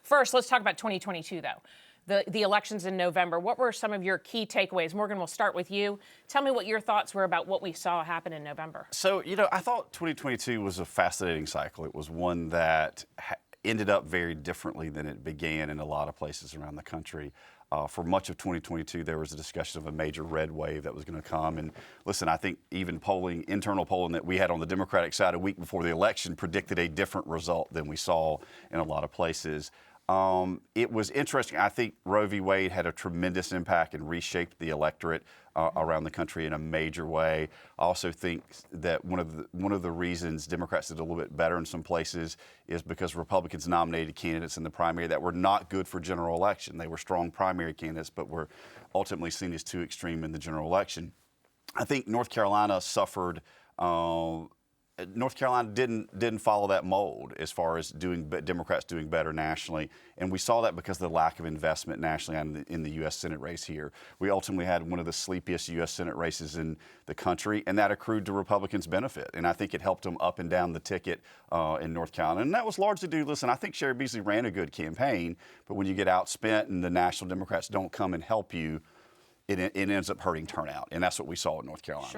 First, let's talk about 2022, though. The elections in November. What were some of your key takeaways? Morgan, we'll start with you. Tell me what your thoughts were about what we saw happen in November. So, I thought 2022 was a fascinating cycle. It was one that ended up very differently than it began in a lot of places around the country. For much of 2022, there was a discussion of a major red wave that was going to come. And listen, I think even internal polling that we had on the Democratic side a week before the election predicted a different result than we saw in a lot of places. It was interesting. I think Roe v. Wade had a tremendous impact and reshaped the electorate around the country in a major way. I also think that one of the reasons Democrats did a little bit better in some places is because Republicans nominated candidates in the primary that were not good for general election. They were strong primary candidates, but were ultimately seen as too extreme in the general election. I think North Carolina suffered. North Carolina didn't follow that mold as far as Democrats doing better nationally, and we saw that because of the lack of investment nationally in the U.S. Senate race here. We ultimately had one of the sleepiest U.S. Senate races in the country, and that accrued to Republicans' benefit. And I think it helped them up and down the ticket in North Carolina, and that was largely due. Listen, I think Sherry Beasley ran a good campaign, but when you get outspent and the national Democrats don't come and help you, it ends up hurting turnout, and that's what we saw in North Carolina. Sure.